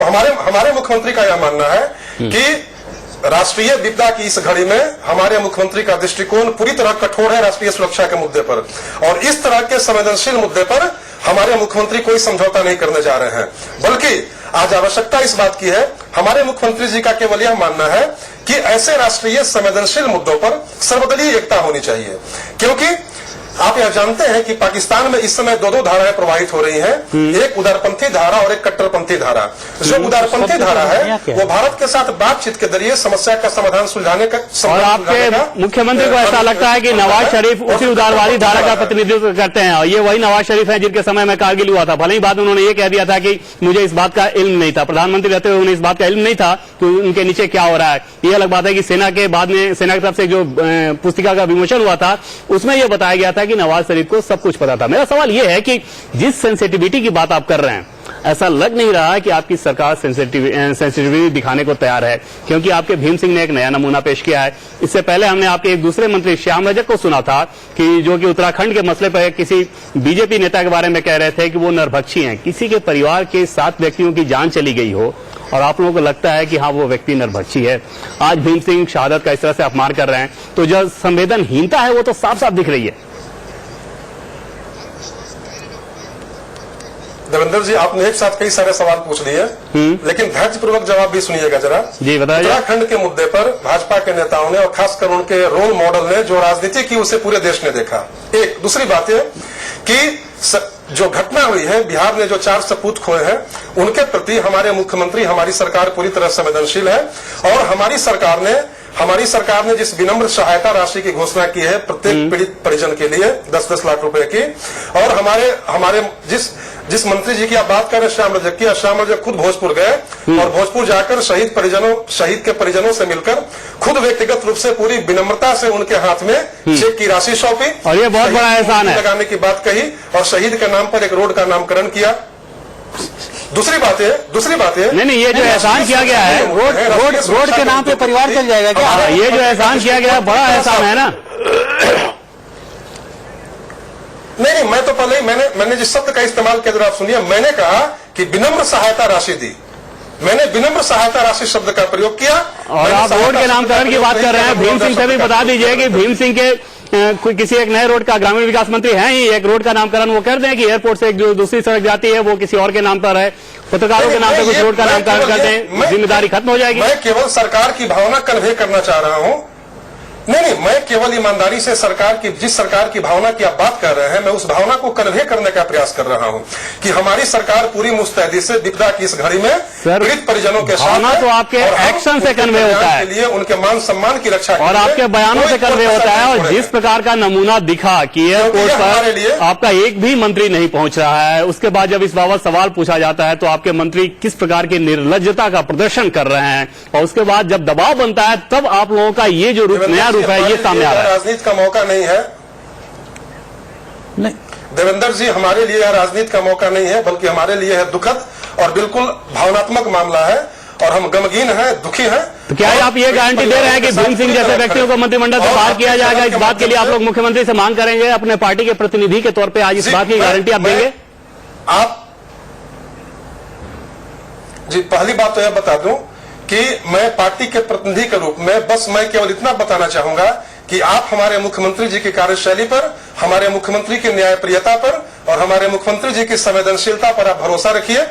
हमारे मुख्यमंत्री का यह मानना है कि राष्ट्रीय विपदा की इस घड़ी में हमारे मुख्यमंत्री का दृष्टिकोण पूरी तरह कठोर है राष्ट्रीय सुरक्षा के मुद्दे पर, और इस तरह के संवेदनशील मुद्दे पर हमारे मुख्यमंत्री कोई समझौता नहीं करने जा रहे हैं। बल्कि आज आवश्यकता इस बात की है, हमारे मुख्यमंत्री जी का केवल यह मानना है कि ऐसे राष्ट्रीय संवेदनशील मुद्दों पर सर्वदलीय एकता होनी चाहिए। क्योंकि आप यह जानते हैं कि पाकिस्तान में इस समय दो धाराएं प्रवाहित हो रही हैं, एक उदारपंथी धारा और एक कट्टरपंथी धारा। जो उदारपंथी धारा है वो भारत के साथ बातचीत के जरिए समस्या का समाधान सुलझाने का, और आपके मुख्यमंत्री को ऐसा लगता है कि नवाज शरीफ उसी उदारवादी धारा का प्रतिनिधित्व करते हैं, और ये वही नवाज शरीफ है जिनके समय में कारगिल हुआ था। भले ही बाद में उन्होंने ये कह दिया था कि मुझे इस बात का इल्म नहीं था, प्रधानमंत्री रहते हुए उन्हें इस बात का इल्म नहीं था कि उनके नीचे क्या हो रहा है। ये अलग बात है कि सेना के बाद में सेना की तरफ से जो पुस्तिका का विमोचन हुआ था उसमें यह बताया गया था कि नवाज शरीफ को सब कुछ पता था। मेरा सवाल यह है कि जिस सेंसिटिविटी की बात आप कर रहे हैं, ऐसा लग नहीं रहा है कि आपकी सरकार सेंसिटिविटी दिखाने को तैयार है, क्योंकि आपके भीम सिंह ने एक नया नमूना पेश किया है। इससे पहले हमने आपके एक दूसरे मंत्री श्याम रजक को सुना था कि जो कि उत्तराखंड के मसले पर किसी बीजेपी नेता के बारे में कह रहे थे कि वो नरभक्षी हैं, किसी के परिवार के 7 व्यक्तियों की जान चली गई हो और आप लोगों को लगता है कि हाँ वो व्यक्ति नरभक्षी है। आज भीम सिंह शहादत का इस तरह से अपमान कर रहे हैं, तो जो संवेदनहीनता है वो तो साफ साफ दिख रही है। देवेंद्र जी, आपने एक साथ कई सारे सवाल पूछ लिए, लेकिन धैर्यपूर्वक जवाब भी सुनिएगा जरा। जी बताइए। उत्तराखंड के मुद्दे पर भाजपा के नेताओं ने और खासकर उनके रोल मॉडल ने जो राजनीति की उसे पूरे देश ने देखा। एक दूसरी बात है कि जो घटना हुई है, बिहार ने जो 4 सपूत खोए हैं उनके प्रति हमारे मुख्यमंत्री, हमारी सरकार पूरी तरह संवेदनशील है। और हमारी सरकार ने जिस विनम्र सहायता राशि की घोषणा की है प्रत्येक पीड़ित परिजन के लिए 10-10 लाख रुपए की, और हमारे जिस मंत्री जी की आप बात कर रहे हैं श्याम रजक की, श्याम रजक खुद भोजपुर गए और भोजपुर जाकर शहीद के परिजनों से मिलकर खुद व्यक्तिगत रूप से पूरी विनम्रता से उनके हाथ में चेक की राशि सौंपी, और ये बहुत बड़ा एहसान है, लगाने की बात कही और शहीद के नाम पर एक रोड का नामकरण किया। दूसरी बात है नहीं, ये जो एहसान किया गया है रोड के नाम पे परिवार चल जाएगा क्या? ये जो एहसान किया गया है बड़ा एहसान है ना। नहीं, मैं तो पहले ही मैंने जिस शब्द का इस्तेमाल किया आप सुनिए, मैंने कहा कि विनम्र सहायता राशि दी, मैंने विनम्र सहायता राशि शब्द का प्रयोग किया। और आप रोड के नामकरण की बात कर रहे हैं, भीम सिंह से भी बता दीजिए कि भीम सिंह के किसी एक नए रोड का ग्रामीण विकास मंत्री हैं ही, एक रोड का नामकरण वो कर दें कि एयरपोर्ट से एक जो दूसरी सड़क जाती है वो किसी और के नाम पर है, पत्रकारों के नाम पर कुछ रोड का नामकरण कर दें, जिम्मेदारी खत्म हो जाएगी। मैं केवल सरकार की भावना कन्वे करना चाह रहा हूं। नहीं, मैं केवल ईमानदारी से जिस सरकार की भावना की आप बात कर रहे हैं, मैं उस भावना को कन्वे करने का प्रयास कर रहा हूं कि हमारी सरकार पूरी मुस्तैदी से विपदा की इस घड़ी में पीड़ित परिजनों के साथ, तो आपके एक्शन से कन्वे होता है, के लिए उनके मान सम्मान की रक्षा और आपके बयानों से कन्वे होता है। और जिस प्रकार का नमूना दिखा कि एयरपोर्ट पर आपका एक भी मंत्री नहीं पहुंच रहा है, उसके बाद जब इस बाबत सवाल पूछा जाता है तो आपके मंत्री किस प्रकार की निर्लज्जता का प्रदर्शन कर रहे हैं, और उसके बाद जब दबाव बनता है तब आप लोगों का ये जो नया रूप है ये सामने आ रहा है। राजनीति का मौका नहीं है देवेंद्र जी, हमारे लिए यह राजनीति का मौका नहीं है, बल्कि हमारे लिए है दुखद और बिल्कुल भावनात्मक मामला है, और हम गमगीन हैं, दुखी हैं। तो क्या आप ये गारंटी दे रहे हैं कि भीम सिंह जैसे व्यक्तियों को मंत्रिमंडल से बाहर किया जाएगा? इस बात के लिए आप लोग मुख्यमंत्री से मांग करेंगे अपने पार्टी के प्रतिनिधि के तौर पर, आज इस बात की गारंटी आप देंगे? जी, पहली बात तो यह बता दूं कि मैं पार्टी के प्रतिनिधि के रूप में मैं केवल इतना बताना चाहूंगा कि आप हमारे मुख्यमंत्री जी की कार्यशैली पर, हमारे मुख्यमंत्री की न्यायप्रियता पर और हमारे मुख्यमंत्री जी की संवेदनशीलता पर आप भरोसा रखिए।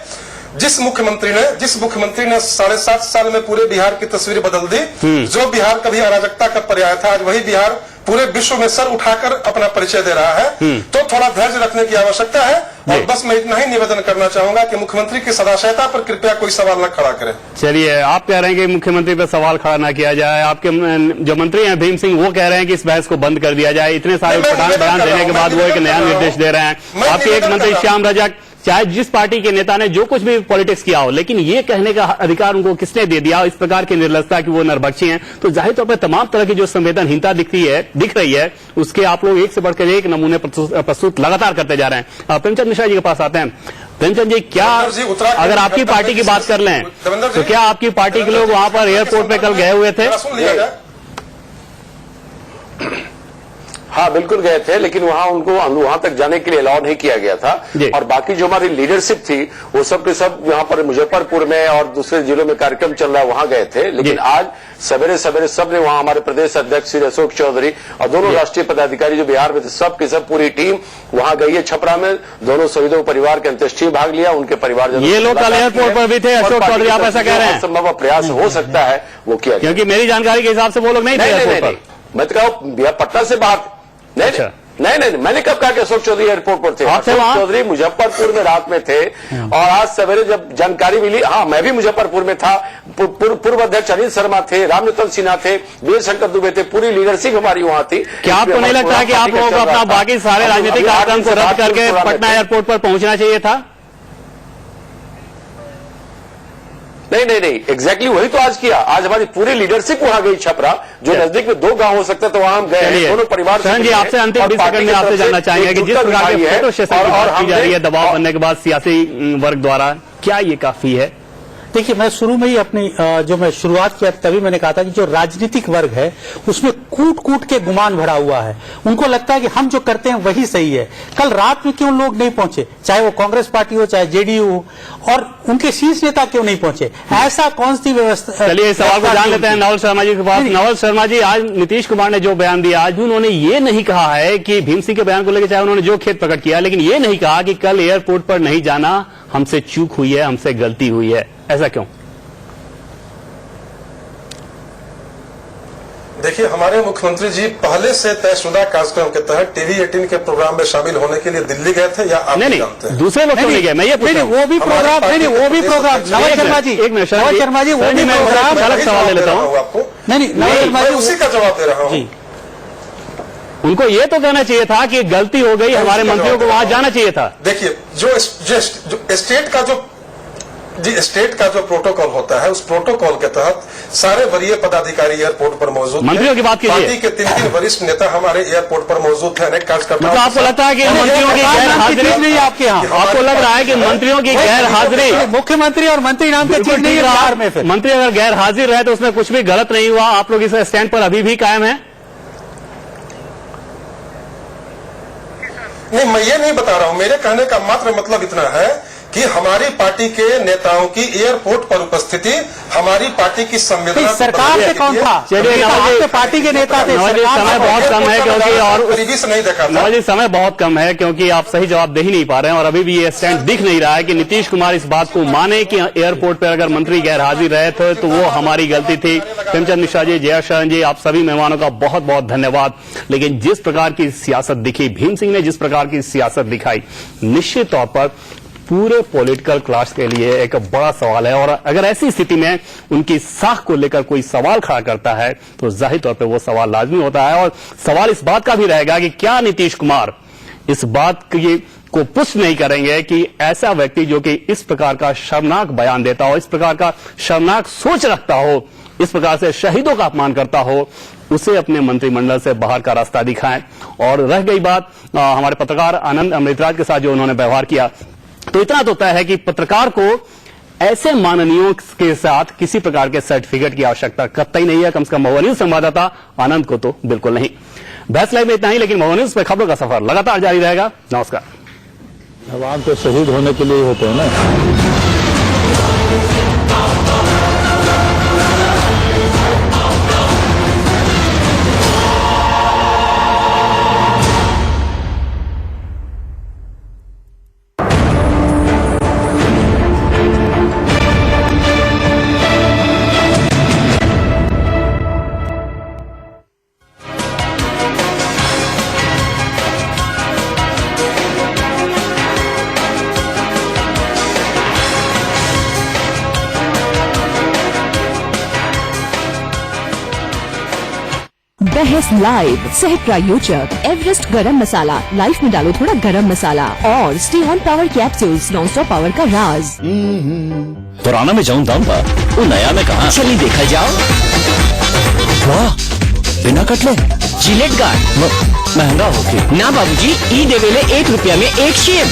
जिस मुख्यमंत्री ने 7.5 साल में पूरे बिहार की तस्वीर बदल दी, जो बिहार कभी अराजकता का पर्याय था, आज वही बिहार पूरे विश्व में सर उठाकर अपना परिचय दे रहा है, तो थोड़ा धैर्य रखने की आवश्यकता है। और बस मैं इतना ही निवेदन करना चाहूंगा कि मुख्यमंत्री की सदाशयता पर कृपया कोई सवाल न खड़ा करें। चलिए, आप कह रहे हैं कि मुख्यमंत्री पर सवाल खड़ा न किया जाए, आपके जो मंत्री हैं भीम सिंह वो कह रहे हैं कि इस बहस को बंद कर दिया जाए। इतने सारे बयान देने के बाद वो एक नया निर्देश दे रहे हैं। आपके एक मंत्री श्याम रजक, चाहे जिस पार्टी के नेता ने जो कुछ भी पॉलिटिक्स किया हो, लेकिन ये कहने का अधिकार उनको किसने दे दिया इस प्रकार की निर्लजता कि वो नरभक्षी हैं? तो जाहिर तौर पर तमाम तरह की जो संवेदनहीनता दिख रही है उसके आप लोग एक से बढ़कर एक नमूने प्रस्तुत लगातार करते जा रहे हैं। प्रेमचंद मिश्रा जी के पास आते हैं। प्रेमचंद जी, क्या अगर आपकी पार्टी की बात कर लें तो क्या आपकी पार्टी के लोग वहां पर एयरपोर्ट पे कल गए हुए थे? हाँ बिल्कुल गए थे, लेकिन वहां तक जाने के लिए अलाउ नहीं किया गया था। और बाकी जो हमारी लीडरशिप थी वो सब के सब यहाँ पर मुजफ्फरपुर में और दूसरे जिलों में कार्यक्रम चल रहा है वहां गए थे। लेकिन आज सवेरे सवेरे सब ने वहां, हमारे प्रदेश अध्यक्ष श्री अशोक चौधरी और दोनों राष्ट्रीय पदाधिकारी जो बिहार में थे, सब के सब पूरी टीम वहां गई है। छपरा में दोनों शहीदों परिवार के अंत्येष्टि में भाग लिया, उनके परिवार ये लोग कल एयरपोर्ट पर भी थे। अशोक चौधरी आप ऐसा कह रहे हैं? संभव प्रयास हो सकता है वो किया, क्योंकि मेरी जानकारी के हिसाब से वो लोग नहीं थे एयरपोर्ट पर। मैं तो कहा पटना से बात नहीं, मैंने कब कहा कि अशोक चौधरी एयरपोर्ट पर थे? अशोक चौधरी मुजफ्फरपुर में रात में थे और आज सवेरे जब जानकारी मिली, हाँ मैं भी मुजफ्फरपुर में था, पूर्व अध्यक्ष अनिल शर्मा थे, रामनितन सिन्हा थे, वीर शंकर दुबे थे, पूरी लीडरशिप हमारी वहां थी। क्या आपको नहीं लगता कि आप लोगों को अपना बाकी सारे राजनीतिक कार्यक्रम को रद्द करके पटना एयरपोर्ट पर पहुंचना चाहिए था? नहीं, एग्जैक्टली वही तो आज किया। आज हमारी पूरी लीडरशिप वहां गई छपरा, जो नजदीक में 2 गांव हो सकते हैं, तो वहां हम गए, दोनों परिवार से। जी, आपसे अंतिम 20 सेकंड में आपसे जानना चाहेंगे कि जिस प्रकार के फोटो सेशन की बात की जा रही है दबाव बनने के बाद सियासी वर्ग द्वारा, क्या ये काफी है? देखिए, मैं शुरू में ही अपनी जो मैं शुरुआत किया तभी मैंने कहा था कि जो राजनीतिक वर्ग है उसमें कूट के गुमान भरा हुआ है। उनको लगता है कि हम जो करते हैं वही सही है। कल रात में क्यों लोग नहीं पहुंचे, चाहे वो कांग्रेस पार्टी हो चाहे जेडीयू हो, और उनके शीर्ष नेता क्यों नहीं पहुंचे? ऐसा कौन सी व्यवस्था? चलिए इस सवाल को जान लेते हैं नवल शर्मा जी के पास। नवल शर्मा जी, आज नीतीश कुमार ने जो बयान दिया, आज भी उन्होंने ये नहीं कहा है कि भीम सिंह के बयान को लेकर चाहे उन्होंने जो खेद प्रकट किया, लेकिन ये नहीं कहा कि कल एयरपोर्ट पर नहीं जाना हमसे चूक हुई है, हमसे गलती हुई है। ऐसा क्यों? देखिए, हमारे मुख्यमंत्री जी पहले से तयशुदा कार्यक्रम के तहत टीवी 18 के प्रोग्राम में शामिल होने के लिए दिल्ली गए थे, या आप नहीं, जानते हैं? दूसरे लोग क्यों नहीं गए? मैं ये पूछ रहा हूं। वो भी प्रोग्राम नवल शर्मा जी, एक मिनट नवल शर्मा जी, वो भी प्रोग्राम अलग सवाल ले लेता हूँ आपको। नहीं, नवल शर्मा जी उसी का जवाब दे रहा हूँ। उनको ये तो कहना चाहिए था कि गलती हो गई, हमारे मंत्रियों को वहां जाना चाहिए था। देखिए, जो स्टेट का जो प्रोटोकॉल होता है, उस प्रोटोकॉल के तहत सारे वरीय पदाधिकारी एयरपोर्ट पर मौजूद थे। मंत्रियों की बात कीजिए। पार्टी के 3 वरिष्ठ नेता हमारे एयरपोर्ट पर मौजूद थे। अनेक कार्यकर्ता। तो आपको लगता है कि मंत्रियों की गैर हाजिरी नहीं आपके यहाँ? आपको लग रहा है कि मंत्रियों की गैर हाजिरी, मुख्यमंत्री और मंत्री नाम की चीज नहीं है बिहार में? फिर मंत्री अगर गैर हाजिर रहे तो उसमें कुछ भी गलत नहीं हुआ। आप लोग इस स्टैंड पर अभी भी कायम है? नहीं, मैं ये नहीं बता रहा हूं। मेरे कहने का मात्र मतलब इतना है कि हमारी पार्टी के नेताओं की एयरपोर्ट पर उपस्थिति हमारी पार्टी की संवेदना सरकार से कौन था? चलिए, आपके पार्टी के नेता थे। समय बहुत कम है क्योंकि और करीबी से नहीं देखा था। जी, समय बहुत कम है क्योंकि आप सही जवाब दे ही नहीं पा रहे हैं और अभी भी ये स्टैंड दिख नहीं रहा है कि नीतीश कुमार इस बात को माने कि एयरपोर्ट पर अगर मंत्री गैर हाजिर रहे थे तो वो हमारी गलती थी। प्रेमचंद मिश्रा जी, जया शरण जी, आप सभी मेहमानों का बहुत बहुत धन्यवाद। लेकिन जिस प्रकार की सियासत दिखी, भीम सिंह ने जिस प्रकार की सियासत दिखाई, निश्चित तौर पर पूरे पॉलिटिकल क्लास के लिए एक बड़ा सवाल है। और अगर ऐसी स्थिति में उनकी साख को लेकर कोई सवाल खड़ा करता है तो जाहिर तौर पे वो सवाल लाजमी होता है। और सवाल इस बात का भी रहेगा कि क्या नीतीश कुमार इस बात को पुष्ट नहीं करेंगे कि ऐसा व्यक्ति जो कि इस प्रकार का शर्मनाक बयान देता हो, इस प्रकार का शर्मनाक सोच रखता हो, इस प्रकार से शहीदों का अपमान करता हो, उसे अपने मंत्रिमंडल से बाहर का रास्ता दिखाएं। और रह गई बात हमारे पत्रकार आनंद अमृतराज के साथ जो उन्होंने व्यवहार किया, तो इतना तो तय है कि पत्रकार को ऐसे माननीयों के साथ किसी प्रकार के सर्टिफिकेट की आवश्यकता कतई नहीं है। कम से कम महुआ न्यूज संवाददाता आनंद को तो बिल्कुल नहीं। बहस लाइव में इतना ही, लेकिन महुआ न्यूज पे खबरों का सफर लगातार जारी रहेगा। नमस्कार। जवान तो शहीद होने के लिए होते हैं ना। बहस लाइव सह प्रायोजक एवरेस्ट गरम मसाला, लाइफ में डालो थोड़ा गरम मसाला, और stay on power capsules, non stop power का राज। पुराना में जाऊं दाऊंगा, वो नया में कहा। चलिए देखा जाओ। वाह, बिना कटले जिलेट गार्ड महंगा होके ना बाबूजी, ई देवेले 1 रुपया में 1 शेव।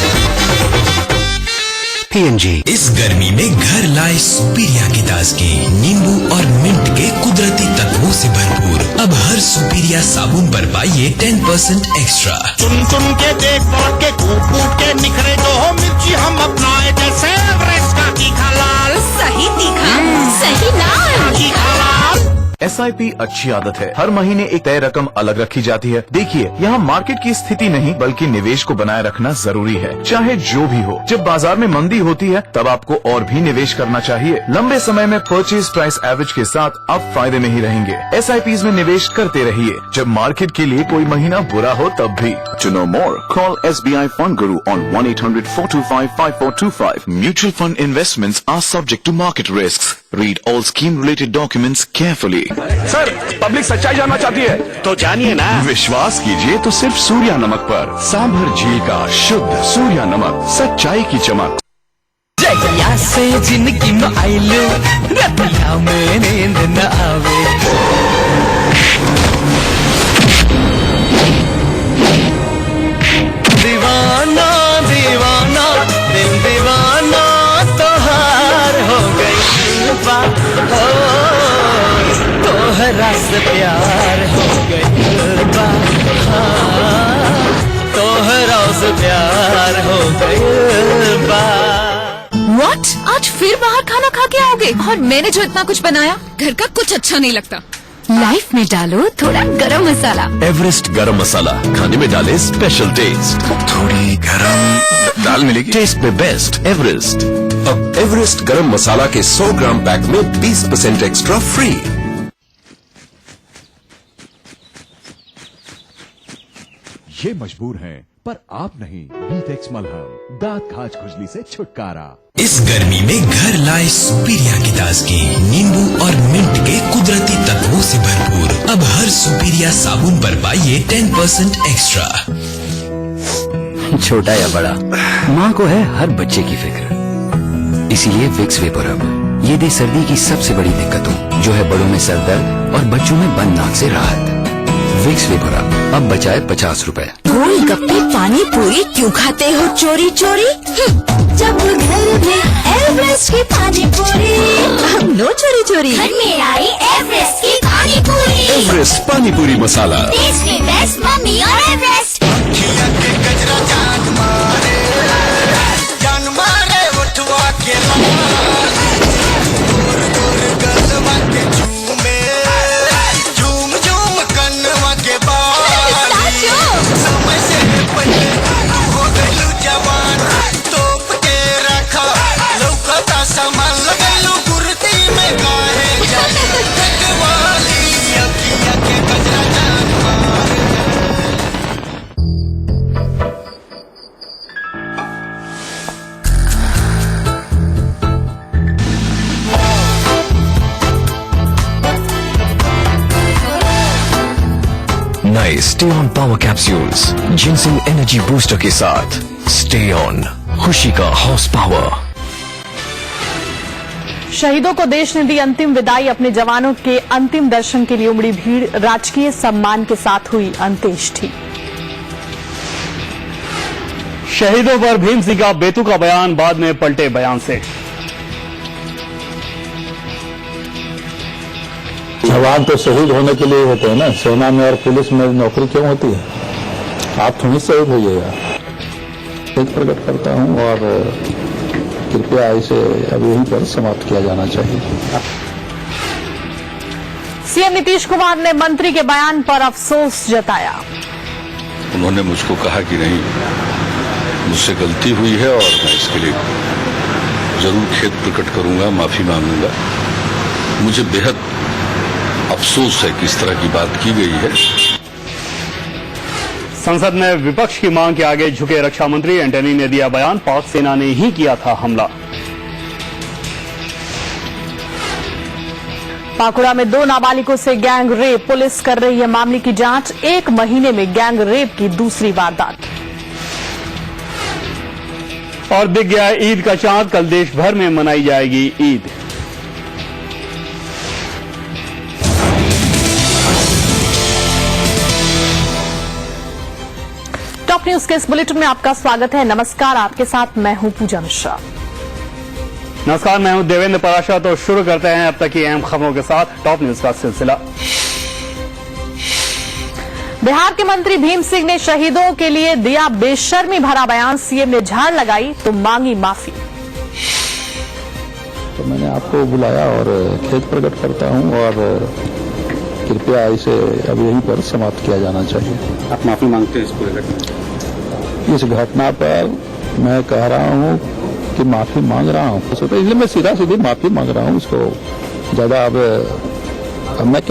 PNG। इस गर्मी में घर लाए सुपीरिया की ताजगी, नींबू और मिंट के कुदरती तत्वों से भरपूर। अब हर सुपीरिया साबुन पर पाइए 10% एक्स्ट्रा। चुन चुन के देख तोड़ के कूट कूट के निखरे जो हो मिर्ची हम अपनाए जैसे एवरेस्ट का तीखा लाल। सही तीखा, सही लाल। तीखा लाल। SIP अच्छी आदत है। हर महीने एक तय रकम अलग रखी जाती है। देखिए, यहाँ मार्केट की स्थिति नहीं बल्कि निवेश को बनाए रखना जरूरी है, चाहे जो भी हो। जब बाजार में मंदी होती है तब आपको और भी निवेश करना चाहिए। लंबे समय में परचेज प्राइस एवरेज के साथ आप फायदे में ही रहेंगे। SIPs में निवेश करते रहिए, जब मार्केट के लिए कोई महीना बुरा हो तब भी। To know more, call SBI Fund Guru on 1-800-425-5425. Mutual fund investments are subject to market risks. Read all scheme-related documents carefully. Sir, public सच्चाई जानना चाहती है तो जानिए ना। विश्वास कीजिए तो सिर्फ सूर्या नमक पर। सांभर झील का शुद्ध सूर्या नमक, सच्चाई की चमक। जगया से जिंदगी में आइलो, रतिया में नींद न आवे। दीवाना दीवाना दिल दीवाना तोहार हो गई बा, तोहरा से प्यार हो गई बा, तोहरा से प्यार हो गई बा। What? आज फिर बाहर खाना खा के आओगे? और मैंने जो इतना कुछ बनाया, घर का कुछ अच्छा नहीं लगता। लाइफ में डालो थोड़ा गरम मसाला। एवरेस्ट गरम मसाला, खाने में डाले स्पेशल टेस्ट। थोड़ी गरम दाल मिलेगी, टेस्ट में बेस्ट एवरेस्ट। अब एवरेस्ट गरम मसाला के 100 ग्राम पैक में 20% एक्स्ट्रा फ्री। ये मजबूर हैं पर आप नहीं। बीटेक्स मलहम, दांत खाज खुजली से छुटकारा। इस गर्मी में घर लाए सुपीरिया की ताजगी, नींबू और मिंट के कुदरती तत्वों से भरपूर। अब हर सुपीरिया साबुन पर पाइए 10% एक्स्ट्रा। छोटा या बड़ा, माँ को है हर बच्चे की फिक्र, इसीलिए विक्स वेपोरब ये दे सर्दी की सबसे बड़ी दिक्कतों, जो है बड़ों में सर दर्द और बच्चों में बंद नाक से राहत। विक्स वेपोरब अब बचाए 50 रुपए। गोलगप्पे पानी पूरी क्यों खाते हो चोरी चोरी? जब घर में एवरेस्ट की पानी पूरी, हम लो चोरी चोरी। घर में आई एवरेस्ट की पानी पूरी। एवरेस्ट पानी पूरी मसाला, टेस्ट में बेस्ट मम्मी और एवरेस्ट। नए stay on power capsules, ginseng energy booster के साथ स्टे ऑन, खुशी का हॉर्स पावर। शहीदों को देश ने दी अंतिम विदाई। अपने जवानों के अंतिम दर्शन के लिए उमड़ी भीड़, राजकीय सम्मान के साथ हुई अंत्येष्टि। शहीदों पर भीम सिंह का बेतुका बयान, बाद में पलटे बयान से। जवान तो शहीद होने के लिए होते हैं ना, सेना में और पुलिस में नौकरी क्यों होती है? आप थोड़ी शहीद होइएगा। खेद प्रकट करता हूं और कृपया इसे अभी यहीं पर समाप्त किया जाना चाहिए। सीएम नीतीश कुमार ने मंत्री के बयान पर अफसोस जताया। उन्होंने मुझको कहा कि नहीं, मुझसे गलती हुई है और मैं इसके लिए जरूर खेद प्रकट करूंगा, माफी मांगूंगा। मुझे बेहद अफसोस है कि इस तरह की बात की गई है। संसद में विपक्ष की मांग के आगे झुके रक्षा मंत्री एंटनी ने दिया बयान, पाक सेना ने ही किया था हमला। पाकुड़ा में 2 नाबालिगों से गैंग रेप, पुलिस कर रही है मामले की जांच। 1 महीने में गैंग रेप की दूसरी वारदात। और दिख गया ईद का चांद, कल देश भर में मनाई जाएगी ईद। टॉप न्यूज के इस बुलेटिन में आपका स्वागत है। नमस्कार, आपके साथ मैं हूं पूजा मिश्रा। नमस्कार, मैं हूं देवेंद्र पराशर। तो शुरू करते हैं अब तक की अहम खबरों के साथ टॉप न्यूज का सिलसिला। बिहार के मंत्री भीम सिंह ने शहीदों के लिए दिया बेशर्मी भरा बयान। सीएम ने झाड़ लगाई तो मांगी माफी। तो मैंने आपको बुलाया और खेद प्रकट करता हूं और कृपया इसे अब यहीं पर समाप्त किया जाना चाहिए। आप माफी मांगते हैं इस पूरे घटना? इस घटना पर मैं कह रहा हूं कि माफी मांग रहा हूं, इसलिए मैं सीधा सीधी माफी मांग रहा हूं। इसको ज्यादा अब मैं क्या